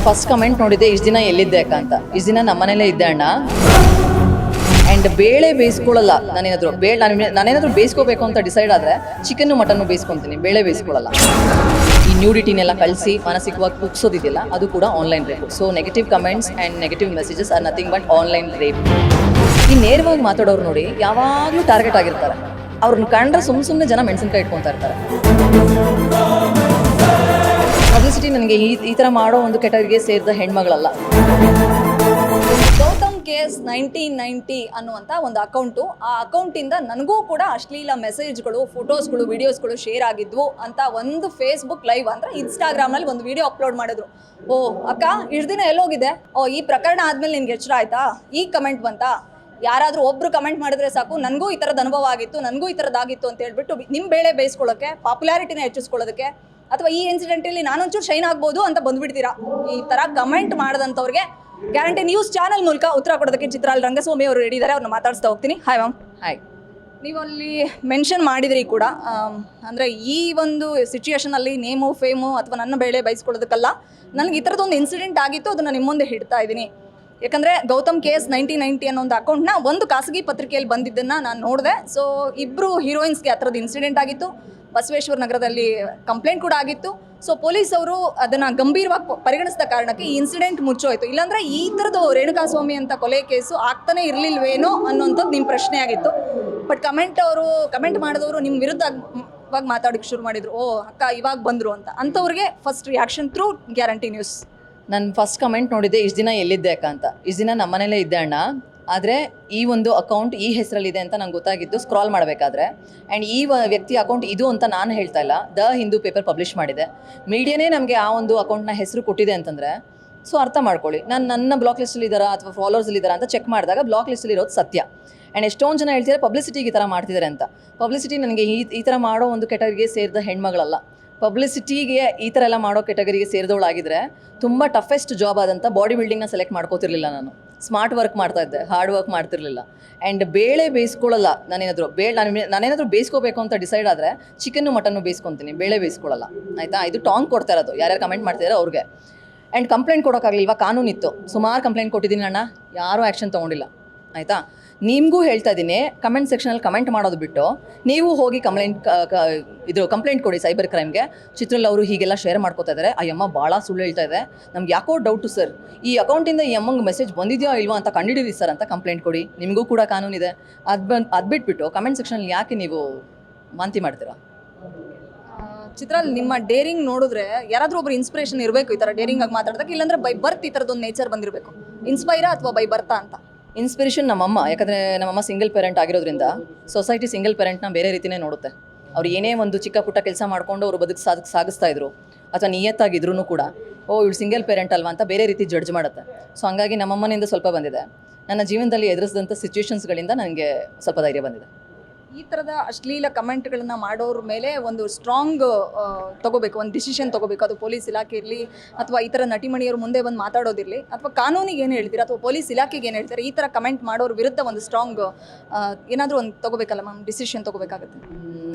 First comment ನೋಡಿದ್ದೆ ಇಷ್ಟು ದಿನ ಎಲ್ಲಿದ್ದೆ ಅಕ್ಕ ಅಂತ. ಇಷ್ಟು ದಿನ ನಮ್ಮ ಮನೇಲೇ ಇದ್ದೆ ಅಣ್ಣ. ಆ್ಯಂಡ್ ಬೇಳೆ ಬೇಯಿಸ್ಕೊಳ್ಳಲ್ಲ ನಾನೇನಾದರೂ ಬೇಯಿಸ್ಕೋಬೇಕು ಅಂತ ಡಿಸೈಡ್ ಆದರೆ ಚಿಕನ್ನು ಮಟನ್ನು ಬೇಯಿಸ್ಕೊತೀನಿ, ಬೇಳೆ ಬೇಯಿಸ್ಕೊಳ್ಳಲ್ಲ. ಈ ನ್ಯೂಡಿಟಿನೆಲ್ಲ ಕಳಿಸಿ ಮಾನಸಿಕವಾಗಿ ಕುಗ್ಸೋದಿದೆಯಲ್ಲ ಅದು ಕೂಡ online rape. So negative comments and negative messages are nothing but online rape. ಈ ನೇರವಾಗಿ ಮಾತಾಡೋರು ನೋಡಿ ಯಾವಾಗಲೂ ಟಾರ್ಗೆಟ್ ಆಗಿರ್ತಾರೆ. ಅವ್ರನ್ನ ಕಂಡ್ರೆ ಸುಮ್ಮನೆ ಜನ ಮೆಣಸಿನ್ಕಾಯಿ ಇಟ್ಕೊತಾ ಇರ್ತಾರೆ. ಪಬ್ಲಿಸಿಟಿ ನನಗೆ ಈ ಥರ ಮಾಡೋ ಒಂದು ಕೆಟಗರಿಗೆ ಸೇರಿದ ಹೆಣ್ಮಗಳಲ್ಲ. ಗೌತಮ್ KS 1990 ಅನ್ನುವಂಥ ಒಂದು ಅಕೌಂಟು, ಆ ಅಕೌಂಟಿಂದ ನನಗೂ ಕೂಡ ಅಶ್ಲೀಲ ಮೆಸೇಜ್ಗಳು, ಫೋಟೋಸ್ಗಳು, ವಿಡಿಯೋಸ್ಗಳು ಶೇರ್ ಆಗಿದ್ವು ಅಂತ ಒಂದು ಫೇಸ್ಬುಕ್ ಲೈವ್ ಅಂದರೆ ಇನ್ಸ್ಟಾಗ್ರಾಮ್ನಲ್ಲಿ ಒಂದು ವಿಡಿಯೋ ಅಪ್ಲೋಡ್ ಮಾಡಿದ್ರು. ಓ ಅಕ್ಕ ಇಷ್ಟು ದಿನ ಎಲ್ಲೋಗಿದೆ, ಓ ಈ ಪ್ರಕರಣ ಆದಮೇಲೆ ನಿನ್ಗೆ ಎಚ್ಚರ ಆಯ್ತಾ, ಈಗ ಕಮೆಂಟ್ ಬಂತಾ, ಯಾರಾದರೂ ಒಬ್ಬರು ಕಮೆಂಟ್ ಮಾಡಿದ್ರೆ ಸಾಕು ನನಗೂ ಈ ಥರದ ಅನುಭವ ಆಗಿತ್ತು, ನನಗೂ ಈ ಥರದ್ದಾಗಿತ್ತು ಅಂತ ಹೇಳ್ಬಿಟ್ಟು ನಿಮ್ಮ ಬೇಳೆ ಬೇಯಿಸ್ಕೊಳ್ಳೋಕ್ಕೆ, ಪಾಪ್ಯುಲಾರಿಟಿನ ಹೆಚ್ಚಿಸ್ಕೊಳ್ಳೋದಕ್ಕೆ, ಅಥವಾ ಈ ಇನ್ಸಿಡೆಂಟಲ್ಲಿ ನಾನೊಂಚೂರು ಶೈನ್ ಆಗ್ಬೋದು ಅಂತ ಬಂದುಬಿಡ್ತೀರಾ. ಈ ಥರ ಕಮೆಂಟ್ ಮಾಡಿದಂಥವ್ರಿಗೆ ಗ್ಯಾರಂಟಿ ನ್ಯೂಸ್ ಚಾನಲ್ ಮೂಲಕ ಉತ್ತರ ಕೊಡೋದಕ್ಕೆ ಚಿತ್ರಾಲ್ ರಂಗಸ್ವಾಮಿ ಅವರು ರೆಡಿ ಇದ್ದಾರೆ. ಅವ್ರನ್ನ ಮಾತಾಡಿಸ್ತಾ ಹೋಗ್ತೀನಿ. Hi ma'am. ಹಾಯ್. ನೀವು ಅಲ್ಲಿ ಮೆನ್ಷನ್ ಮಾಡಿದ್ರಿ ಕೂಡ, ಅಂದರೆ ಈ ಒಂದು ಸಿಚುಯೇಷನಲ್ಲಿ ನೇಮು ಫೇಮು ಅಥವಾ ನನ್ನ ಬೇಳೆ ಬಯಸ್ಕೊಳ್ಳೋದಕ್ಕಲ್ಲ, ನನಗೆ ಈ ಥರದೊಂದು ಇನ್ಸಿಡೆಂಟ್ ಆಗಿತ್ತು, ಅದನ್ನು ನಿಮ್ಮ ಮುಂದೆ ಹಿಡ್ತಾ ಇದ್ದೀನಿ. ಯಾಕಂದರೆ ಗೌತಮ್ KS 1990 ಅನ್ನೋ ಒಂದು ಅಕೌಂಟ್ನ ಒಂದು ಖಾಸಗಿ ಪತ್ರಿಕೆಯಲ್ಲಿ ಬಂದಿದ್ದನ್ನು ನಾನು ನೋಡಿದೆ. ಸೊ ಇಬ್ಬರು ಹೀರೋಯಿನ್ಸ್ಗೆ ಆ ಥರದ್ದು ಇನ್ಸಿಡೆಂಟ್ ಆಗಿತ್ತು. ಬಸವೇಶ್ವರ ನಗರದಲ್ಲಿ ಕಂಪ್ಲೇಂಟ್ ಕೂಡ ಆಗಿತ್ತು. ಸೊ ಪೊಲೀಸವರು ಅದನ್ನು ಗಂಭೀರವಾಗಿ ಪರಿಗಣಿಸಿದ ಕಾರಣಕ್ಕೆ ಈ ಇನ್ಸಿಡೆಂಟ್ ಮುಚ್ಚೋಯ್ತು. ಇಲ್ಲಾಂದರೆ ಈ ಥರದ್ದು ರೇಣುಕಾಸ್ವಾಮಿ ಅಂತ ಕೊಲೆ ಕೇಸು ಆಗ್ತಾನೆ ಇರಲಿಲ್ವೇನೋ ಅನ್ನೋಂಥದ್ದು ನಿಮ್ಮ ಪ್ರಶ್ನೆ ಆಗಿತ್ತು. ಬಟ್ ಕಮೆಂಟ್ ಮಾಡಿದವರು ನಿಮ್ಮ ವಿರುದ್ಧವಾಗಿ ಮಾತಾಡೋಕ್ಕೆ ಶುರು ಮಾಡಿದರು. ಓ ಅಕ್ಕ ಇವಾಗ ಬಂದರು ಅಂತ. ಅಂಥವ್ರಿಗೆ first reaction through guarantee news. ನಾನು ಫಸ್ಟ್ ಕಮೆಂಟ್ ನೋಡಿದ್ದೆ ಇಷ್ಟು ದಿನ ಎಲ್ಲಿದ್ದೆ ಅಕ್ಕ ಅಂತ. ಇಷ್ಟು ದಿನ ನಮ್ಮ ಮನೇಲೇ ಇದ್ದೆ ಅಣ್ಣ. ಆದರೆ ಈ ಒಂದು ಅಕೌಂಟ್ ಈ ಹೆಸರಲ್ಲಿದೆ ಅಂತ ನಂಗೆ ಗೊತ್ತಾಗಿದ್ದು ಸ್ಕ್ರಾಲ್ ಮಾಡಬೇಕಾದ್ರೆ. ಆ್ಯಂಡ್ ಈ ವ್ಯಕ್ತಿ ಅಕೌಂಟ್ ಇದು ಅಂತ ನಾನು ಹೇಳ್ತಾ ಇಲ್ಲ, ದ ಹಿಂದೂ ಪೇಪರ್ ಪಬ್ಲಿಷ್ ಮಾಡಿದೆ. ಮೀಡಿಯಾನೇ ನಮಗೆ ಆ ಒಂದು ಅಕೌಂಟ್ನ ಹೆಸರು ಕೊಟ್ಟಿದೆ ಅಂತಂದರೆ ಸೊ ಅರ್ಥ ಮಾಡ್ಕೊಳ್ಳಿ, ನನ್ನ ಬ್ಲಾಕ್ ಲಿಸ್ಟಲ್ಲಿ ಇದ್ದಾರಾ ಅಥವಾ ಫಾಲೋವರ್ಸಲ್ಲಿ ಇದ್ದಾರಾ ಅಂತ ಚೆಕ್ ಮಾಡಿದಾಗ ಬ್ಲಾಕ್ ಲಿಸ್ಟಲ್ಲಿ ಇರೋದು ಸತ್ಯ. ಆ್ಯಂಡ್ ಎಷ್ಟೊಂದು ಜನ ಹೇಳ್ತಿದ್ದಾರೆ ಪಬ್ಲಿಸಿಟಿಗೆ ಈ ಥರ ಮಾಡ್ತಿದ್ದಾರೆ ಅಂತ. ಪಬ್ಲಿಸಿಟಿ ನನಗೆ ಈ ಥರ ಮಾಡೋ ಒಂದು ಕೆಟಗರಿಗೆ ಸೇರಿದ ಹೆಣ್ಮಗಳಲ್ಲ. ಪಬ್ಲಿಸಿಟಿಗೆ ಈ ಥರ ಎಲ್ಲ ಮಾಡೋ ಕೆಟಗರಿಗೆ ಸೇರಿದವಳಾಗಿದ್ದರೆ ತುಂಬ ಟಫೆಸ್ಟ್ ಜಾಬ್ ಆದಂಥ ಬಾಡಿ ಬಿಲ್ಡಿಂಗ್ನ ಸೆಲೆಕ್ಟ್ ಮಾಡ್ಕೋತಿರ್ಲಿಲ್ಲ. ನಾನು ಸ್ಮಾರ್ಟ್ ವರ್ಕ್ ಮಾಡ್ತಾಯಿದ್ದೆ, ಹಾರ್ಡ್ ವರ್ಕ್ ಮಾಡ್ತಿರ್ಲಿಲ್ಲ. ಆ್ಯಂಡ್ ಬೇಳೆ ಬೇಯಿಸ್ಕೊಳ್ಳಲ್ಲ. ನಾನೇನಾದರೂ ಬೇಯಿಸ್ಕೋಬೇಕು ಅಂತ ಡಿಸೈಡ್ ಆದರೆ ಚಿಕನ್ನು ಮಟನ್ನು ಬೇಯಿಸ್ಕೊತೀನಿ, ಬೇಳೆ ಬೇಯಿಸ್ಕೊಳ್ಳಲ್ಲ. ಆಯಿತಾ? ಇದು ಟಾಂಗ್ ಕೊಡ್ತಾ ಇರೋದು ಯಾರ್ಯಾರು ಕಮೆಂಟ್ ಮಾಡ್ತಿದ್ದಾರೆ ಅವ್ರಿಗೆ. And complaint ಕೊಡೋಕ್ಕಾಗಲಿಲ್ವಾ? ಕಾನೂನಿತ್ತು, ಸುಮಾರು ಕಂಪ್ಲೇಂಟ್ ಕೊಟ್ಟಿದ್ದೀನಿ ಅಣ್ಣ, ಯಾರೂ ಆ್ಯಕ್ಷನ್ ತೊಗೊಂಡಿಲ್ಲ. ಆಯಿತಾ? ನಿಮಗೂ ಹೇಳ್ತಾ ಇದ್ದೀನಿ, ಕಮೆಂಟ್ ಸೆಕ್ಷನಲ್ಲಿ ಕಮೆಂಟ್ ಮಾಡೋದು ಬಿಟ್ಟು ನೀವು ಹೋಗಿ ಕಂಪ್ಲೇಂಟ್ ಕೊಡಿ ಸೈಬರ್ ಕ್ರೈಮ್ಗೆ. ಚಿತ್ರಲ್ ಅವರು ಹೀಗೆಲ್ಲ ಶೇರ್ ಮಾಡ್ಕೋತಾ ಇದ್ದಾರೆ, ಆ ಅಮ್ಮ ಭಾಳ ಸುಳ್ಳು ಹೇಳ್ತಾ ಇದೆ, ನಮ್ಗೆ ಯಾಕೋ ಡೌಟು ಸರ್, ಈ ಅಕೌಂಟಿಂದ ಈ ಅಮ್ಮಂಗೆ ಮೆಸೇಜ್ ಬಂದಿದೆಯೋ ಇಲ್ವಾ ಅಂತ ಕಂಡಿದ್ದೀವಿ ಸರ್ ಅಂತ ಕಂಪ್ಲೇಂಟ್ ಕೊಡಿ. ನಿಮಗೂ ಕೂಡ ಕಾನೂನಿದೆ. ಅದು ಬಿಟ್ಬಿಟ್ಟು ಕಮೆಂಟ್ ಸೆಕ್ಷನಲ್ಲಿ ಯಾಕೆ ನೀವು ವಾಂತಿ ಮಾಡ್ತೀರಾ? ಚಿತ್ರಾಲ್, ನಿಮ್ಮ ಡೇರಿಂಗ್ ನೋಡಿದ್ರೆ ಯಾರಾದರೂ ಒಬ್ರು ಇನ್ಸ್ಪಿರೇಷನ್ ಇರಬೇಕು ಈ ಥರ ಡೇರಿಂಗ್ ಆಗಿ ಮಾತಾಡಿದಾಗ, ಇಲ್ಲಾಂದರೆ ಬೈ ಬರ್ತ್ ಈ ಥರದೊಂದು ನೇಚರ್ ಬಂದಿರಬೇಕು. ಇನ್ಸ್ಪೈರಾ ಅಥವಾ ಬೈ ಬರ್ತಾ ಅಂತ? ಇನ್ಸ್ಪಿರೇಷನ್ ನಮ್ಮಮ್ಮ. ಯಾಕಂದರೆ ನಮ್ಮಮ್ಮ ಸಿಂಗಲ್ ಪೇರೆಂಟ್ ಆಗಿರೋದ್ರಿಂದ ಸೊಸೈಟಿ ಸಿಂಗಲ್ ಪೇರೆಂಟ್ನ ಬೇರೆ ರೀತಿಯೇ ನೋಡುತ್ತೆ. ಅವ್ರು ಏನೇ ಒಂದು ಚಿಕ್ಕ ಪುಟ್ಟ ಕೆಲಸ ಮಾಡಿಕೊಂಡು ಅವರು ಸಾಗಿಸ್ತಾ ಇದ್ರು ಅಥವಾ ನಿಯತ್ತಾಗಿದ್ರು ಕೂಡ, ಓ ಇವಳು ಸಿಂಗಲ್ ಪೇರೆಂಟ್ ಅಲ್ವಾ ಅಂತ ಬೇರೆ ರೀತಿ ಜಡ್ಜ್ ಮಾಡುತ್ತೆ. ಸೊ ಹಂಗಾಗಿ ನಮ್ಮಮ್ಮನಿಂದ ಸ್ವಲ್ಪ ಬಂದಿದೆ. ನನ್ನ ಜೀವನದಲ್ಲಿ ಎದುರಿಸಿದಂಥ ಸಿಚುವೇಶನ್ಸ್ಗಳಿಂದ ನನಗೆ ಸ್ವಲ್ಪ ಧೈರ್ಯ ಬಂದಿದೆ. ಈ ಥರದ ಅಶ್ಲೀಲ ಕಮೆಂಟ್ಗಳನ್ನ ಮಾಡೋರ ಮೇಲೆ ಒಂದು ಸ್ಟ್ರಾಂಗ್ ತೊಗೋಬೇಕು, ಒಂದು ಡಿಸಿಷನ್ ತೊಗೋಬೇಕು. ಅದು ಪೊಲೀಸ್ ಇಲಾಖೆ ಇರಲಿ ಅಥವಾ ಈ ಥರ ನಟಿಮಣಿಯವರು ಮುಂದೆ ಬಂದು ಮಾತಾಡೋದಿರಲಿ, ಅಥವಾ ಕಾನೂನಿಗೆ ಏನು ಹೇಳ್ತೀರಾ ಅಥವಾ ಪೊಲೀಸ್ ಇಲಾಖೆಗೆ ಏನು ಹೇಳ್ತಾರೆ, ಈ ಥರ ಕಮೆಂಟ್ ಮಾಡೋರ ವಿರುದ್ಧ ಒಂದು ಸ್ಟ್ರಾಂಗ್ ಏನಾದರೂ ಒಂದು ತೊಗೋಬೇಕಲ್ಲ ಮ್ಯಾಮ್, ಡಿಸಿಷನ್ ತೊಗೋಬೇಕಾಗುತ್ತೆ.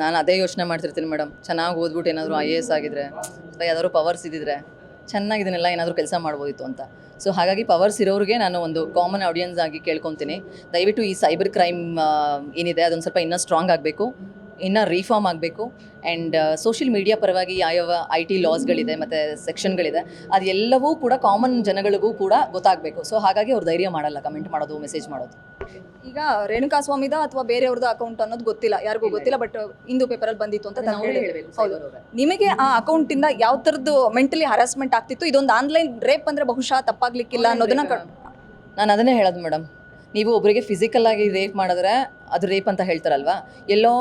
ನಾನು ಅದೇ ಯೋಚನೆ ಮಾಡ್ತಿರ್ತೀನಿ ಮೇಡಮ್. ಚೆನ್ನಾಗಿ ಓದ್ಬಿಟ್ಟು ಏನಾದರೂ IAS ಆಗಿದ್ರೆ ಅಥವಾ ಯಾವ್ದಾದ್ರು ಪವರ್ಸ್ ಇದ್ದಿದ್ರೆ ಚೆನ್ನಾಗಿದನ್ನೆಲ್ಲ ಏನಾದರೂ ಕೆಲಸ ಮಾಡ್ಬೋದಿತ್ತು ಅಂತ. ಸೊ ಹಾಗಾಗಿ ಪವರ್ಸ್ ಇರೋರಿಗೆ ನಾನು ಒಂದು ಕಾಮನ್ ಆಡಿಯನ್ಸ್ ಆಗಿ ಕೇಳ್ಕೊತೀನಿ, ದಯವಿಟ್ಟು ಈ ಸೈಬರ್ ಕ್ರೈಮ್ ಏನಿದೆ ಅದೊಂದು ಸ್ವಲ್ಪ ಇನ್ನೂ ಸ್ಟ್ರಾಂಗ್ ಆಗಬೇಕು, ಇನ್ನೂ ರೀಫಾರ್ಮ್ ಆಗಬೇಕು. ಆ್ಯಂಡ್ ಸೋಷಿಯಲ್ ಮೀಡಿಯಾ ಪರವಾಗಿ ಯಾವ IT ಲಾಸ್ಗಳಿದೆ ಮತ್ತು ಸೆಕ್ಷನ್ಗಳಿದೆ ಅದೆಲ್ಲವೂ ಕೂಡ ಕಾಮನ್ ಜನಗಳಿಗೂ ಕೂಡ ಗೊತ್ತಾಗಬೇಕು. ಸೊ ಹಾಗಾಗಿ ಅವ್ರು ಧೈರ್ಯ ಮಾಡಲ್ಲ ಕಮೆಂಟ್ ಮಾಡೋದು, ಮೆಸೇಜ್ ಮಾಡೋದು. ಈಗ ರೇಣುಕಾಸ್ವಾಮಿದ ಅಥವಾ ಬೇರೆಯವ್ರದ್ದು ಅಕೌಂಟ್ ಅನ್ನೋದು ಗೊತ್ತಿಲ್ಲ, ಯಾರಿಗೂ ಗೊತ್ತಿಲ್ಲ, ಬಟ್ ಹಿಂದೂ ಪೇಪರಲ್ಲಿ ಬಂದಿತ್ತು ಅಂತ ನಾವು ಹೇಳಬೇಕು. ಹೌದು, ನಿಮಗೆ ಆ ಅಕೌಂಟಿಂದ ಯಾವ ಥರದ್ದು ಮೆಂಟಲಿ ಹರಾಸ್ಮೆಂಟ್ ಆಗ್ತಿತ್ತು? ಇದೊಂದು ಆನ್ಲೈನ್ ರೇಪ್ ಅಂದರೆ ಬಹುಶಃ ತಪ್ಪಾಗ್ಲಿಕ್ಕಿಲ್ಲ ಅನ್ನೋದನ್ನ ನಾನು ಅದನ್ನೇ ಹೇಳೋದು ಮೇಡಮ್. ನೀವು ಒಬ್ಬರಿಗೆ ಫಿಸಿಕಲ್ಲಾಗಿ ರೇಪ್ ಮಾಡಿದ್ರೆ ಅದು ರೇಪ್ ಅಂತ ಹೇಳ್ತಾರಲ್ವ, ಎಲ್ಲೋ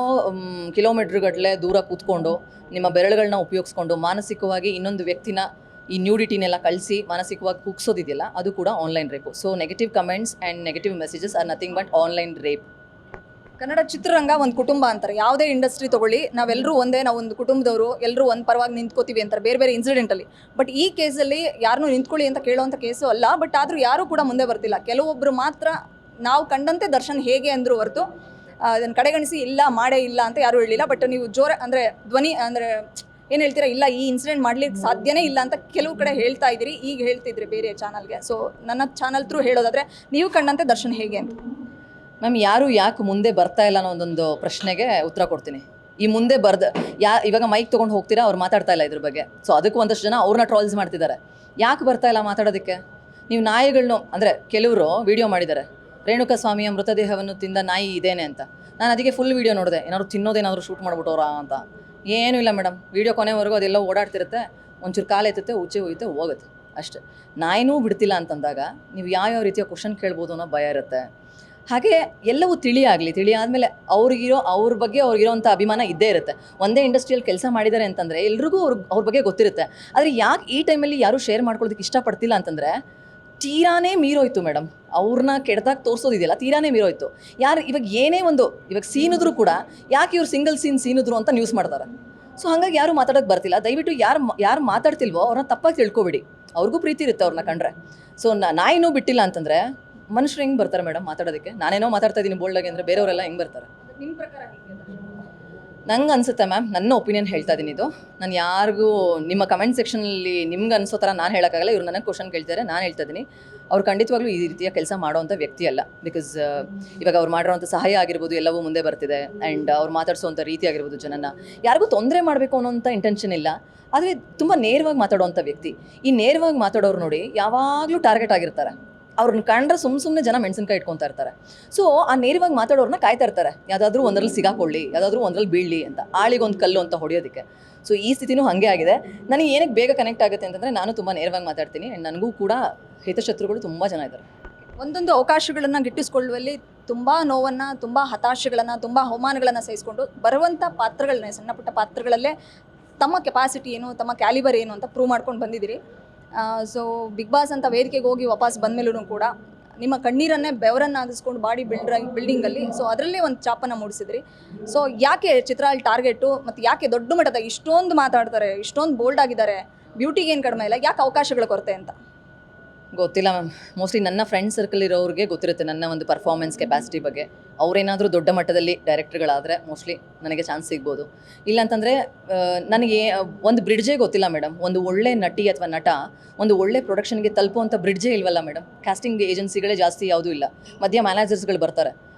ಕಿಲೋಮೀಟ್ರ್ಗಟ್ಟಲೆ ದೂರ ಕೂತ್ಕೊಂಡು ನಿಮ್ಮ ಬೆರಳುಗಳನ್ನ ಉಪಯೋಗಿಸ್ಕೊಂಡು ಮಾನಸಿಕವಾಗಿ ಇನ್ನೊಂದು ವ್ಯಕ್ತಿನ ಈ ನ್ಯೂಡಿಟಿನೆಲ್ಲ ಕಳಿಸಿ ಮಾನಸಿಕವಾಗಿ ಕುಗ್ಸೋದಿದೆಯಲ್ಲ ಅದು ಕೂಡ online rape. So negative comments and negative messages are nothing but online rape. Kannada ಚಿತ್ರರಂಗ ಒಂದು ಕುಟುಂಬ ಅಂತಾರೆ. ಯಾವುದೇ ಇಂಡಸ್ಟ್ರಿ ತೊಗೊಳ್ಳಿ, ನಾವೆಲ್ಲರೂ ಒಂದೇ, ನಾವು ಒಂದು ಕುಟುಂಬದವರು, ಎಲ್ಲರೂ ಒಂದು ಪರವಾಗಿ ನಿಂತ್ಕೋತೀವಿ ಅಂತಾರೆ ಬೇರೆ ಬೇರೆ ಇನ್ಸಿಡೆಂಟಲ್ಲಿ. ಬಟ್ ಈ ಕೇಸಲ್ಲಿ ಯಾರನ್ನೂ ನಿಂತ್ಕೊಳ್ಳಿ ಅಂತ ಕೇಳುವಂಥ ಕೇಸು ಅಲ್ಲ. ಬಟ್ ಆದರೂ ಯಾರೂ ಕೂಡ ಮುಂದೆ ಬರ್ತಿಲ್ಲ. ಕೆಲವೊಬ್ಬರು ಮಾತ್ರ ನಾವು ಕಂಡಂತೆ ದರ್ಶನ್ ಹೇಗೆ ಅಂದರೂ ಹೊರತು ಅದನ್ನು ಕಡೆಗಣಿಸಿ ಇಲ್ಲ ಮಾಡೇ ಇಲ್ಲ ಅಂತ ಯಾರೂ ಹೇಳಿಲ್ಲ. ಬಟ್ ನೀವು ಧ್ವನಿ ಅಂದರೆ ಏನು ಹೇಳ್ತೀರಾ, ಇಲ್ಲ ಈ ಇನ್ಸಿಡೆಂಟ್ ಮಾಡ್ಲಿಕ್ಕೆ ಸಾಧ್ಯನೇ ಇಲ್ಲ ಅಂತ ಕೆಲವು ಕಡೆ ಹೇಳ್ತಾ ಇದ್ದೀರಿ, ಈಗ ಹೇಳ್ತಿದ್ರಿ ಬೇರೆ ಚಾನಲ್ಗೆ. ಸೊ ನನ್ನ ಚಾನಲ್ ಥ್ರೂ ಹೇಳೋದಾದರೆ ನೀವು ಕಂಡಂತೆ ದರ್ಶನ್ ಹೇಗೆ ಅಂತ? ಮ್ಯಾಮ್, ಯಾರು ಯಾಕೆ ಮುಂದೆ ಬರ್ತಾ ಇಲ್ಲ ಅನ್ನೋ ಒಂದೊಂದು ಪ್ರಶ್ನೆಗೆ ಉತ್ತರ ಕೊಡ್ತೀನಿ. ಈ ಮುಂದೆ ಇವಾಗ ಮೈಕ್ ತೊಗೊಂಡು ಹೋಗ್ತೀರಾ, ಅವ್ರು ಮಾತಾಡ್ತಾ ಇಲ್ಲ ಇದ್ರ ಬಗ್ಗೆ. ಸೊ ಅದಕ್ಕೂ ಒಂದಷ್ಟು ಜನ ಅವ್ರನ್ನ ಟ್ರಾಲ್ಸ್ ಮಾಡ್ತಿದ್ದಾರೆ. ಯಾಕೆ ಬರ್ತಾ ಇಲ್ಲ ಮಾತಾಡೋದಕ್ಕೆ? ನೀವು ನಾಯಿಗಳನ್ನು ಅಂದರೆ ಕೆಲವರು ವಿಡಿಯೋ ಮಾಡಿದ್ದಾರೆ, ರೇಣುಕಾ ಸ್ವಾಮಿಯ ಮೃತದೇಹವನ್ನು ತಿಂದ ನಾಯಿ ಇದೇನೆ ಅಂತ. ನಾನು ಅದಕ್ಕೆ ಫುಲ್ ವೀಡಿಯೋ ನೋಡಿದೆ, ಏನಾದ್ರು ತಿನ್ನೋದೇನಾದ್ರು ಶೂಟ್ ಮಾಡ್ಬಿಟ್ಟವ್ರಾ ಅಂತ. ಏನೂ ಇಲ್ಲ ಮೇಡಮ್, ವೀಡಿಯೋ ಕೊನೆವರೆಗೂ ಅದೆಲ್ಲ ಓಡಾಡ್ತಿರುತ್ತೆ, ಒಂಚೂರು ಕಾಲು ಎತ್ತುತ್ತೆ, ಉಚ್ಚೆ ಹೋಯ್ತೆ, ಹೋಗುತ್ತೆ ಅಷ್ಟೇ. ನಾಯಿನೂ ಬಿಡ್ತಿಲ್ಲ ಅಂತಂದಾಗ ನೀವು ಯಾವ್ಯಾವ ರೀತಿಯ ಕ್ವಶನ್ ಕೇಳ್ಬೋದು ಅನ್ನೋ ಭಯ ಇರುತ್ತೆ. ಹಾಗೆ ಎಲ್ಲವೂ ತಿಳಿಯಾದಮೇಲೆ ಅವ್ರ ಬಗ್ಗೆ ಅವ್ರಿಗಿರೋಂಥ ಅಭಿಮಾನ ಇದ್ದೇ ಇರುತ್ತೆ. ಒಂದೇ ಇಂಡಸ್ಟ್ರಿಯಲ್ಲಿ ಕೆಲಸ ಮಾಡಿದ್ದಾರೆ ಅಂತಂದರೆ ಎಲ್ರಿಗೂ ಅವ್ರ ಬಗ್ಗೆ ಗೊತ್ತಿರುತ್ತೆ. ಆದರೆ ಯಾಕೆ ಈ ಟೈಮಲ್ಲಿ ಯಾರೂ ಶೇರ್ ಮಾಡ್ಕೊಳ್ಳೋದಕ್ಕೆ ಇಷ್ಟಪಡ್ತಿಲ್ಲ ಅಂತಂದರೆ ತೀರಾನೇ ಮೀರೋಯ್ತು ಮೇಡಮ್. ಅವ್ರನ್ನ ಕೆಡ್ದಾಗ ತೋರಿಸೋದಿದೆಯಲ್ಲ, ತೀರಾನೇ ಮೀರೋಯ್ತು. ಇವಾಗ ಏನೇ ಒಂದು ಇವಾಗ ಸೀನಿದ್ರು ಕೂಡ ಯಾಕೆ ಇವ್ರು ಸಿಂಗಲ್ ಸೀನಿದ್ರು ಅಂತ ನ್ಯೂಸ್ ಮಾಡ್ತಾರೆ. ಸೊ ಹಾಗಾಗಿ ಯಾರೂ ಮಾತಾಡೋಕ್ಕೆ ಬರ್ತಿಲ್ಲ. ದಯವಿಟ್ಟು ಯಾರು ಮಾತಾಡ್ತಿಲ್ವೋ ಅವ್ರನ್ನ ತಪ್ಪಾಗಿ ತಿಳ್ಕೊಬೇಡಿ. ಅವ್ರಿಗೂ ಪ್ರೀತಿ ಇರುತ್ತೆ ಅವ್ರನ್ನ ಕಂಡ್ರೆ. ಸೊ ನಾಯಿನೂ ಬಿಟ್ಟಿಲ್ಲ ಅಂತಂದರೆ ಮನುಷ್ಯರು ಹೆಂಗೆ ಬರ್ತಾರೆ ಮೇಡಮ್ ಮಾತಾಡೋದಕ್ಕೆ? ನಾನೇನೋ ಮಾತಾಡ್ತಾ ಇದ್ದೀನಿ ಬೋಲ್ಡಾಗಿ ಅಂದರೆ ಬೇರೆಯವರೆಲ್ಲ ಹೆಂಗೆ ಬರ್ತಾರೆ? ನಿಮ್ಮ ಪ್ರಕಾರ ನಂಗೆ ಅನಿಸುತ್ತೆ ಮ್ಯಾಮ್, ನನ್ನ ಒಪಿನಿಯನ್ ಹೇಳ್ತಾ ಇದ್ದೀನಿ ಇದು. ನಾನು ಯಾರಿಗೂ ನಿಮ್ಮ ಕಮೆಂಟ್ ಸೆಕ್ಷನಲ್ಲಿ ನಿಮ್ಗೆ ಅನಿಸೋ ಥರ ನಾನು ಹೇಳೋಕ್ಕಾಗಲ್ಲ. ಇವ್ರು ನನಗೆ ಕ್ವಶನ್ ಕೇಳ್ತಾರೆ, ನಾನು ಹೇಳ್ತಾ ಇದ್ದೀನಿ ಅವ್ರು ಖಂಡಿತವಾಗ್ಲೂ ಈ ರೀತಿಯ ಕೆಲಸ ಮಾಡೋವಂಥ ವ್ಯಕ್ತಿ ಅಲ್ಲ. ಬಿಕಾಸ್ ಇವಾಗ ಅವ್ರು ಮಾಡಿರೋಂಥ ಸಹಾಯ ಆಗಿರ್ಬೋದು, ಎಲ್ಲವೂ ಮುಂದೆ ಬರ್ತಿದೆ. ಆ್ಯಂಡ್ ಅವ್ರು ಮಾತಾಡಿಸೋವಂಥ ರೀತಿ ಆಗಿರ್ಬೋದು, ಜನನ ಯಾರಿಗೂ ತೊಂದರೆ ಮಾಡಬೇಕು ಅನ್ನೋಂಥ ಇಂಟೆನ್ಷನ್ ಇಲ್ಲ. ಆದರೆ ತುಂಬ ನೇರವಾಗಿ ಮಾತಾಡೋವಂಥ ವ್ಯಕ್ತಿ. ಈ ನೇರವಾಗಿ ಮಾತಾಡೋರು ನೋಡಿ ಯಾವಾಗಲೂ ಟಾರ್ಗೆಟ್ ಆಗಿರ್ತಾರೆ. ಅವ್ರನ್ನ ಕಂಡ್ರೆ ಸುಮ್ಮನೆ ಜನ ಮೆಣಸಿನ್ಕಾಯಿ ಇಟ್ಕೊತಾ ಇರ್ತಾರೆ. ಸೊ ಆ ನೇರವಾಗಿ ಮಾತಾಡೋರನ್ನ ಕಾಯ್ತಾ ಇರ್ತಾರೆ, ಯಾವುದಾದ್ರೂ ಒಂದರಲ್ಲಿ ಸಿಗಾಕೊಳ್ಳಿ, ಯಾವುದಾದ್ರೂ ಒಂದರಲ್ಲಿ ಬೀಳಲಿ ಅಂತ, ಆಳಿಗೊಂದು ಕಲ್ಲು ಅಂತ ಹೊಡೆಯೋದಕ್ಕೆ. ಸೊ ಈ ಸ್ಥಿತಿನೂ ಹಾಗೆ ಆಗಿದೆ. ನನಗೆ ಏನಕ್ಕೆ ಬೇಗ ಕನೆಕ್ಟ್ ಆಗುತ್ತೆ ಅಂತಂದರೆ ನಾನು ತುಂಬ ನೇರವಾಗಿ ಮಾತಾಡ್ತೀನಿ. ಆ್ಯಂಡ್ ನನಗೂ ಕೂಡ ಹಿತಶತ್ರುಗಳು ತುಂಬ ಜನ ಇದ್ದಾರೆ. ಒಂದೊಂದು ಅವಕಾಶಗಳನ್ನು ಗಿಟ್ಟಿಸ್ಕೊಳ್ಳುವಲ್ಲಿ ತುಂಬ ನೋವನ್ನು, ತುಂಬ ಹತಾಶೆಗಳನ್ನು, ತುಂಬ ಅವಮಾನಗಳನ್ನು ಸಹಿಸ್ಕೊಂಡು ಬರುವಂಥ ಪಾತ್ರಗಳನ್ನೇ, ಸಣ್ಣ ಪುಟ್ಟ ಪಾತ್ರಗಳಲ್ಲೇ ತಮ್ಮ ಕೆಪಾಸಿಟಿ ಏನು, ತಮ್ಮ ಕ್ಯಾಲಿಬರ್ ಏನು ಅಂತ ಪ್ರೂವ್ ಮಾಡ್ಕೊಂಡು ಬಂದಿದ್ದೀರಿ. ಸೊ ಬಿಗ್ ಬಾಸ್ ಅಂತ ವೇದಿಕೆಗೆ ಹೋಗಿ ವಾಪಸ್ ಬಂದಮೇಲೂ ಕೂಡ ನಿಮ್ಮ ಕಣ್ಣೀರನ್ನೇ ಬೆವರನ್ನಾಗಿಸ್ಕೊಂಡು ಬಿಲ್ಡಿಂಗಲ್ಲಿ ಸೊ ಅದರಲ್ಲೇ ಒಂದು ಚಾಪನ್ನು ಮೂಡಿಸಿದ್ರಿ. ಸೊ ಯಾಕೆ ಚಿತ್ರಾಲ್ ಟಾರ್ಗೆಟು, ಮತ್ತು ಯಾಕೆ ದೊಡ್ಡ ಮಟ್ಟದ ಇಷ್ಟೊಂದು ಮಾತಾಡ್ತಾರೆ, ಇಷ್ಟೊಂದು ಬೋಲ್ಡ್ ಆಗಿದ್ದಾರೆ, ಬ್ಯೂಟಿಗೆ ಏನು ಕಡಿಮೆ ಇಲ್ಲ, ಯಾಕೆ ಅವಕಾಶಗಳ ಕೊರತೆ ಅಂತ? ಗೊತ್ತಿಲ್ಲ ಮ್ಯಾಮ್. ಮೋಸ್ಟ್ಲಿ ನನ್ನ ಫ್ರೆಂಡ್ ಸರ್ಕಲ್ ಇರೋರಿಗೆ ಗೊತ್ತಿರುತ್ತೆ ನನ್ನ ಒಂದು ಪರ್ಫಾರ್ಮೆನ್ಸ್ ಕೆಪಾಸಿಟಿ ಬಗ್ಗೆ. ಅವರೇನಾದರೂ ದೊಡ್ಡ ಮಟ್ಟದಲ್ಲಿ ಡೈರೆಕ್ಟರ್ಗಳಾದರೆ ಮೋಸ್ಟ್ಲಿ ನನಗೆ ಚಾನ್ಸ್ ಸಿಗ್ಬೋದು. ಇಲ್ಲಾಂತಂದರೆ ನನಗೆ ಒಂದು ಬ್ರಿಡ್ಜೇ ಗೊತ್ತಿಲ್ಲ ಮೇಡಮ್. ಒಂದು ಒಳ್ಳೆ ನಟಿ ಅಥವಾ ನಟ ಒಂದು ಒಳ್ಳೆ ಪ್ರೊಡಕ್ಷನ್ಗೆ ತಲುಪುವಂಥ ಬ್ರಿಡ್ಜೇ ಇಲ್ವಲ್ಲ ಮೇಡಮ್. ಕ್ಯಾಸ್ಟಿಂಗ್ ಏಜೆನ್ಸಿಗಳೇ ಜಾಸ್ತಿ ಯಾವುದೂ ಇಲ್ಲ. ಮಧ್ಯ ಮ್ಯಾನೇಜರ್ಸ್ಗಳು ಬರ್ತಾರೆ,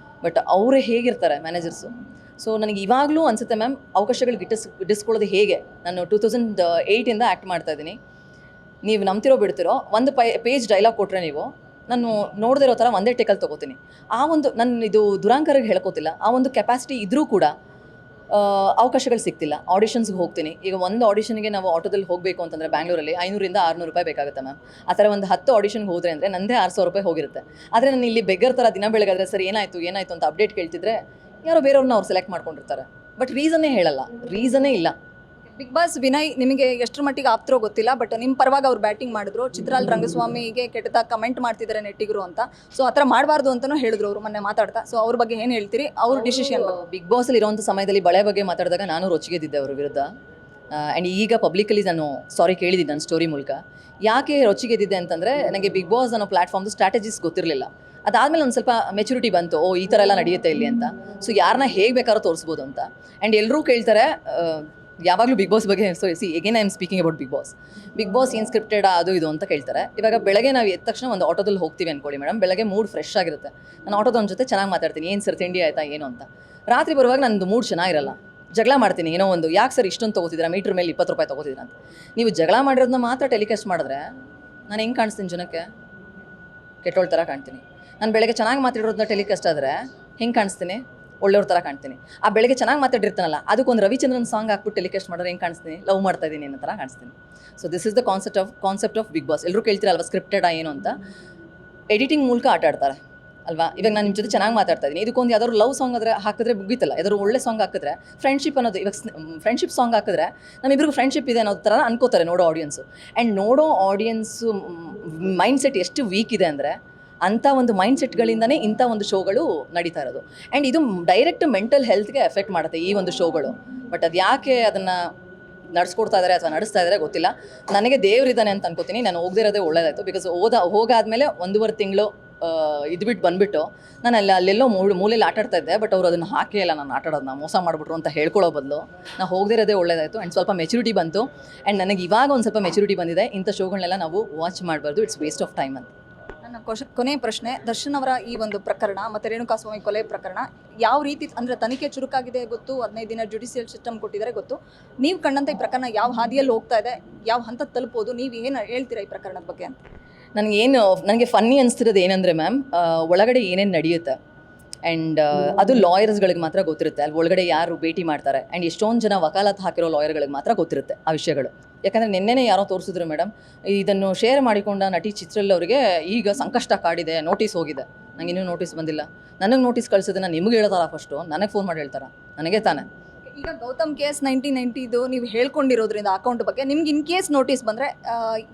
ಬಟ್ ಅವರೇ ಹೇಗಿರ್ತಾರೆ ಮ್ಯಾನೇಜರ್ಸು. ಸೊ ನನಗೆ ಇವಾಗಲೂ ಅನಿಸುತ್ತೆ ಮ್ಯಾಮ್, ಅವಕಾಶಗಳು ಗಿಟ್ಟಿಸ್ಕೊಳ್ಳೋದು ಹೇಗೆ. ನಾನು 2008 ಆ್ಯಕ್ಟ್ ಮಾಡ್ತಾಯಿದ್ದೀನಿ. ನೀವು ನಂಬ್ತಿರೋ ಬಿಡ್ತಿರೋ, ಒಂದು ಪೇಜ್ ಡೈಲಾಗ್ ಕೊಟ್ಟರೆ ನೀವು, ನಾನು ನೋಡದೇ ಇರೋ ಥರ ಒಂದೇ ಟೇಕಲ್ಲಿ ತೊಗೋತೀನಿ. ಆ ಒಂದು ನನ್ನ ಇದು ದುರಾಂಕರಿಗೆ ಹೇಳ್ಕೋತಿಲ್ಲ, ಆ ಒಂದು ಕೆಪಾಸಿಟಿ ಇದ್ದರೂ ಕೂಡ ಅವಕಾಶಗಳು ಸಿಗ್ತಿಲ್ಲ. ಆಡಿಷನ್ಸ್ಗೆ ಹೋಗ್ತೀನಿ. ಈಗ ಒಂದು ಆಡಿಷನ್ಗೆ ನಾವು ಆಟೋದಲ್ಲಿ ಹೋಗಬೇಕು ಅಂತಂದರೆ ಬ್ಯಾಂಗ್ಳೂರಲ್ಲಿ 500 ರೂಪಾಯಿ ಬೇಕಾಗುತ್ತೆ ಮ್ಯಾಮ್. ಆ ಥರ ಒಂದು 10 ಆಡಿಷನ್ಗೆ ಹೋದರೆ ಅಂದರೆ ನನ್ನದೇ 600 ರೂಪಾಯಿ ಹೋಗಿರುತ್ತೆ. ಆದರೆ ನಾನು ಇಲ್ಲಿ ಬೆಗ್ಗರ್ ಥರ ದಿನ ಬೆಳಗಾದರೆ ಸರ್ ಏನಾಯಿತು ಅಂತ ಅಪ್ಡೇಟ್ ಕೇಳ್ತಿದ್ರೆ ಯಾರೋ ಬೇರೆಯವ್ರನ್ನ ಅವ್ರು ಸೆಲೆಕ್ಟ್ ಮಾಡ್ಕೊಂಡಿರ್ತಾರೆ. ಬಟ್ ರೀಸನ್ನೇ ಹೇಳಲ್ಲ, ರೀಸನ್ನೇ ಇಲ್ಲ. ಬಿಗ್ ಬಾಸ್ ವಿನಯ್ ನಿಮಗೆ ಎಷ್ಟರ ಮಟ್ಟಿಗೆ ಆಪ್ತಿರೋ ಗೊತ್ತಿಲ್ಲ, ಬಟ್ ನಿಮ್ಮ ಪರವಾಗಿ ಅವ್ರು ಬ್ಯಾಟಿಂಗ್ ಮಾಡಿದ್ರು. ಚಿತ್ರಾಲ್ ರಂಗಸ್ವಾಮಿಗೆ ಕೆಟ್ಟದಾಗ ಕಮೆಂಟ್ ಮಾಡ್ತಿದ್ದಾರೆ ನೆಟ್ಟಿಗರು ಅಂತ. ಸೊ ಆ ಥರ ಮಾಡಬಾರ್ದು ಅಂತಲೂ ಹೇಳಿದ್ರು ಅವರು ಮೊನ್ನೆ ಮಾತಾಡ್ತಾ. ಸೊ ಅವ್ರ ಬಗ್ಗೆ ಏನು ಹೇಳ್ತೀರಿ, ಅವ್ರ ಡಿಸಿಷನ್? ಬಿಗ್ ಬಾಸಲ್ಲಿ ಇರೋಂಥ ಸಮಯದಲ್ಲಿ ಬಳೆ ಬಗ್ಗೆ ಮಾತಾಡಿದಾಗ ನಾನು ರೊಚ್ಚಿಗೆದ್ದಿದ್ದೆ ಅವ್ರ ವಿರುದ್ಧ. ಆ್ಯಂಡ್ ಈಗ ಪಬ್ಲಿಕಲ್ಲಿ ನಾನು ಸಾರಿ ಕೇಳಿದ್ದೀನಿ ನನ್ನ ಸ್ಟೋರಿ ಮೂಲಕ. ಯಾಕೆ ರೊಚ್ಚಿಗೆದ್ದಿದ್ದೆ ಅಂತಂದರೆ ನನಗೆ ಬಿಗ್ ಬಾಸ್ ಅನ್ನೋ ಪ್ಲ್ಯಾಟ್ಫಾರ್ಮ್ದು ಸ್ಟ್ರಾಟಜೀಸ್ ಗೊತ್ತಿರಲಿಲ್ಲ. ಅದಾದಮೇಲೆ ಒಂದು ಸ್ವಲ್ಪ ಮೆಚುರಿಟಿ ಬಂತು, ಈ ಥರ ಎಲ್ಲ ನಡೆಯುತ್ತೆ ಇಲ್ಲಿ ಅಂತ. ಸೊ ಯಾರನ್ನ ಹೇಗೆ ಬೇಕಾದ್ರೂ ತೋರಿಸ್ಬೋದು ಅಂತ. ಆ್ಯಂಡ್ ಎಲ್ಲರೂ ಕೇಳ್ತಾರೆ ಯಾವಾಗಲೂ ಬಿಗ್ ಬಾಸ್ ಬಗ್ಗೆ. So again I am speaking about Bigg Boss ಏನು ಸ್ಕ್ರಿಪ್ಟೆಡ್ ಅದು ಇದು ಅಂತ ಕೇಳ್ತಾರೆ. ಇವಾಗ ಬೆಳಗ್ಗೆ ನಾವು ಎದ್ದ ತಕ್ಷಣ ಒಂದು ಆಟೋದಲ್ಲಿ ಹೋಗ್ತೀವಿ ಅಂದ್ಕೊಳ್ಳಿ ಮೇಡಮ್, ಬೆಳಗ್ಗೆ ಮೂಡ್ ಫ್ರೆಶ್ ಆಗಿರುತ್ತೆ. ನಾನು ಆಟೋದೊಂದು ಜೊತೆ ಚೆನ್ನಾಗಿ ಮಾತಾಡ್ತೀನಿ, ಏನು ಸರ್ ತಿಂಡಿ ಆಯಿತಾ ಏನು ಅಂತ. ರಾತ್ರಿ ಬರುವಾಗ ನಂದು ಮೂಡ್ ಚೆನ್ನಾಗಿರಲ್ಲ, ಜಗಳ ಮಾಡ್ತೀನಿ ಏನೋ ಒಂದು, ಯಾಕೆ ಸರ್ ಇಷ್ಟೊಂದು ತೊಗೋತಿದ್ದೀರಾ, ಮೀಟ್ರ್ ಮೇಲೆ 20 ರೂಪಾಯಿ ತೊಗೋತಿದ್ದೀರಾ ಅಂತ. ನೀವು ಜಗಳ ಮಾಡಿರೋದನ್ನ ಮಾತ್ರ ಟೆಲಿಕಾಸ್ಟ್ ಮಾಡಿದ್ರೆ ನಾನು ಹೆಂಗೆ ಕಾಣಿಸ್ತೀನಿ ಜನಕ್ಕೆ? ಕೆಟ್ಟೋಳ ಥರ ಕಾಣ್ತೀನಿ. ನಾನು ಬೆಳಗ್ಗೆ ಚೆನ್ನಾಗಿ ಮಾತಾಡಿರೋದನ್ನ ಟೆಲಿಕಾಸ್ಟ್ ಆದರೆ ಹೆಂಗೆ ಕಾಣಿಸ್ತೀನಿ? ಒಳ್ಳೆಯವ್ರ ಥರ ಕಾಣ್ತೀನಿ. ಆ ಬೆಳಗ್ಗೆ ಚೆನ್ನಾಗಿ ಮಾತಾಡಿರ್ತಾನಲ್ಲ, ಅದಕ್ಕೊಂದು ರವಿಚಂದ್ರನ್ ಸಾಂಗ್ ಹಾಕ್ಬಿಟ್ಟು ಟೆಲಿಕಾಸ್ಟ್ ಮಾಡಿದ್ರೆ ಹೆಂಗೆ ಕಾಣಿಸ್ತೀನಿ? ಲವ್ ಮಾಡ್ತಾ ಇದ್ದೀನಿ ಅನ್ನೋ ಥರ ಕಾಣಿಸ್ತೀನಿ. So this is the concept of Bigg Boss. ಎಲ್ಲರೂ ಕೇಳ್ತೀರಲ್ವ ಸ್ಕ್ರಿಪ್ಟೆಡಾ ಏನು ಅಂತ. ಎಡಿಟಿಂಗ್ ಮೂಲಕ ಆಟ ಆಡ್ತಾರೆ ಅಲ್ವಾ. ಇವಾಗ ನಾನು ನಿಮ್ಮ ಜೊತೆ ಚೆನ್ನಾಗಿ ಮಾತಾಡ್ತಾ ಇದ್ದೀನಿ, ಇದಕ್ಕೊಂದು ಯಾವ್ದಾದ್ರು ಲವ್ ಸಾಂಗ್ ಆದರೆ ಹಾಕಿದ್ರೆ ಮುಗಿತಲ್ಲ. ಯಾವ್ದಾದ್ರು ಒಳ್ಳೆ ಸಾಂಗ್ ಹಾಕಿದ್ರೆ ಫ್ರೆಂಡ್ಶಿಪ್ ಅನ್ನೋದು, ಇವಾಗ ಫ್ರೆಂಡ್ಶಿಪ್ ಸಾಂಗ್ ಹಾಕಿದ್ರೆ ನಮ್ಮಿಬ್ರಿಗೂ ಫ್ರೆಂಡ್ಶಿಪ್ ಇದೆ ಅನ್ನೋ ಥರ ಅನ್ಕೋತಾರೆ ನೋಡೋ ಆಡಿಯನ್ಸು. ಆ್ಯಂಡ್ ನೋಡೋ ಆಡಿಯನ್ಸು ಮೈಂಡ್ಸೆಟ್ ಎಷ್ಟು ವೀಕ್ ಇದೆ ಅಂದರೆ ಅಂಥ ಒಂದು ಮೈಂಡ್ಸೆಟ್ಗಳಿಂದನೇ ಇಂಥ ಒಂದು ಶೋಗಳು ನಡೀತಾ ಇರೋದು. ಆ್ಯಂಡ್ ಇದು ಡೈರೆಕ್ಟ್ ಮೆಂಟಲ್ ಹೆಲ್ತ್ಗೆ ಎಫೆಕ್ಟ್ ಮಾಡುತ್ತೆ ಈ ಒಂದು ಶೋಗಳು. ಬಟ್ ಅದು ಯಾಕೆ ಅದನ್ನು ನಡೆಸ್ಕೊಡ್ತಾ ಇದ್ದಾರೆ ಅಥವಾ ನಡೆಸ್ತಾ ಇದ್ದಾರೆ ಗೊತ್ತಿಲ್ಲ. ನನಗೆ ದೇವರಿದ್ದಾನೆ ಅಂತ ಅನ್ಕೋತೀನಿ. ನಾನು ಹೋಗದಿರೋದೇ ಒಳ್ಳೇದಾಯಿತು. ಬಿಕಾಸ್ ಹೋಗಾದ್ಮೇಲೆ 1.5 ತಿಂಗಳು ಇದು ಬಿಟ್ಟು ಬಂದುಬಿಟ್ಟು ನಾನು ಅಲ್ಲೆಲ್ಲೋ ಮೂಲೆಯಲ್ಲಿ ಆಟಾಡ್ತಾ ಇದ್ದೆ, ಬಟ್ ಅವ್ರು ಅದನ್ನು ಹಾಕೇ ಇಲ್ಲ ನಾನು ಆಟಾಡೋದನ್ನ ಮೋಸ ಮಾಡಿಬಿಟ್ರು ಅಂತ ಹೇಳ್ಕೊಳ್ಳೋ ಬದಲು ನಾವು ಹೋಗದಿರೋದೇ ಒಳ್ಳೇದಾಯಿತು. ಆ್ಯಂಡ್ ಸ್ವಲ್ಪ ಮೆಚುರಿಟಿ ಬಂತು. ಆ್ಯಂಡ್ ನನಗೆ ಇವಾಗ ಒಂದು ಸ್ವಲ್ಪ ಮೆಚುರಿಟಿ ಬಂದಿದೆ. ಇಂಥ ಶೋಗಳನ್ನೆಲ್ಲ ನಾವು ವಾಚ್ ಮಾಡಬಾರ್ದು, ಇಟ್ಸ್ ವೇಸ್ಟ್ ಆಫ್ ಟೈಮ್ ಅಂತ. ನನ್ನ ಕೊನೆಯ ಪ್ರಶ್ನೆ, ದರ್ಶನ್ ಅವರ ಈ ಒಂದು ಪ್ರಕರಣ ಮತ್ತು ರೇಣುಕಾಸ್ವಾಮಿ ಕೊಲೆ ಪ್ರಕರಣ ಯಾವ ರೀತಿ ಅಂದರೆ ತನಿಖೆ ಚುರುಕಾಗಿದೆ ಗೊತ್ತು, 15 ದಿನ ಜುಡಿಷಿಯಲ್ ಸಿಸ್ಟಮ್ ಕೊಟ್ಟಿದ್ದಾರೆ ಗೊತ್ತು. ನೀವು ಕಂಡಂಥ ಈ ಪ್ರಕರಣ ಯಾವ ಹಾದಿಯಲ್ಲಿ ಹೋಗ್ತಾ ಇದೆ, ಯಾವ ಹಂತ ತಲುಪೋದು, ನೀವು ಏನು ಹೇಳ್ತೀರಾ ಈ ಪ್ರಕರಣದ ಬಗ್ಗೆ ಅಂತ? ನನಗೆ ಫನ್ನಿ ಅನಿಸ್ತಿರೋದು ಏನಂದರೆ ಮ್ಯಾಮ್, ಒಳಗಡೆ ಏನೇನು ನಡೆಯುತ್ತೆ ಆ್ಯಂಡ್ ಅದು ಲಾಯರ್ಸ್ಗಳಿಗೆ ಮಾತ್ರ ಗೊತ್ತಿರುತ್ತೆ. ಅಲ್ಲಿ ಒಳಗಡೆ ಯಾರು ಭೇಟಿ ಮಾಡ್ತಾರೆ ಆ್ಯಂಡ್ ಎಷ್ಟೊಂದು ಜನ ವಕಾಲತ್ ಹಾಕಿರೋ ಲಾಯರ್ಗಳಿಗೆ ಮಾತ್ರ ಗೊತ್ತಿರುತ್ತೆ ಆ ವಿಷಯಗಳು. ಯಾಕಂದರೆ ನಿನ್ನೆನೇ ಯಾರೋ ತೋರಿಸಿದ್ರು ಮೇಡಮ್, ಇದನ್ನು ಶೇರ್ ಮಾಡಿಕೊಂಡ ನಟಿ ಚಿತ್ರಲ್ ಅವರಿಗೆ ಈಗ ಸಂಕಷ್ಟ ಕಾಡಿದೆ, ನೋಟಿಸ್ ಹೋಗಿದೆ. ನನಗೆ ಇನ್ನೂ ನೋಟಿಸ್ ಬಂದಿಲ್ಲ. ನನಗೆ ನೋಟಿಸ್ ಕಳಿಸೋದನ್ನ ನಿಮಗೆ ಹೇಳ್ತಾರ ಫಸ್ಟು, ನನಗೆ ಫೋನ್ ಮಾಡಿ ಹೇಳ್ತಾರ? ನನಗೆ ತಾನೆ. ಈಗ ಗೌತಮ್ ಕೇಸ್ 1990 ನೀವು ಹೇಳ್ಕೊಂಡಿರೋದ್ರಿಂದ ಅಕೌಂಟ್ ಬಗ್ಗೆ ನಿಮ್ಗೆ ಇನ್ ಕೇಸ್ ನೋಟಿಸ್ ಬಂದರೆ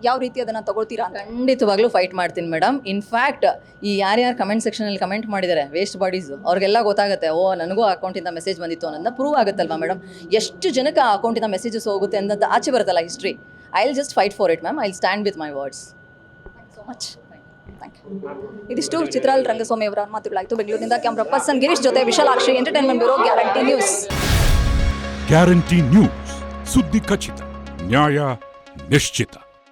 ಯಾವ ರೀತಿ ಅದನ್ನು ತಗೊಳ್ತೀರಾ ಅಂತ? ಖಂಡಿತವಾಗ್ಲೂ ಫೈಟ್ ಮಾಡ್ತೀನಿ ಮೇಡಮ್. ಇನ್ಫ್ಯಾಕ್ಟ್ ಈ ಯಾರ್ಯಾರು ಕಮೆಂಟ್ ಸೆಕ್ಷನಲ್ಲಿ ಕಮೆಂಟ್ ಮಾಡಿದ್ದಾರೆ ವೇಸ್ಟ್ ಬಾಡೀಸು, ಅವ್ರಿಗೆಲ್ಲ ಗೊತ್ತಾಗುತ್ತೆ, ಓ ನನಗೂ ಆ ಅಕೌಂಟಿಂದ ಮೆಸೇಜ್ ಬಂದಿತ್ತು ಅನ್ನೋದನ್ನ ಪ್ರೂವ್ ಆಗುತ್ತಲ್ವಾ ಮೇಡಮ್. ಎಷ್ಟು ಜನಕ್ಕೆ ಆ ಅಕೌಂಟಿಂದ ಮೆಸೇಜಸ್ ಹೋಗುತ್ತೆ ಅಂತ ಆಚೆ ಬರುತ್ತಲ್ಲ history. I will just fight for it ma'am. I will stand with my words. Thank so much. Thank you. ಇದಿಷ್ಟು ಚಿತ್ರಾಲ್ ರಂಗಸ್ವಾಮಿ ಅವರ ಮಾತುಗಳಾಯಿತು. ಬೆಂಗಳೂರಿನಿಂದ ಕ್ಯಾಮ್ರಾ ಪರ್ಸನ್ ಗಿರೀಶ್ ಜೊತೆ Vishalakshi, entertainment bureau, guarantee news. Guarantee news, ಸುದ್ದಿ ಖಚಿತ, ನ್ಯಾಯ ನಿಶ್ಚಿತ.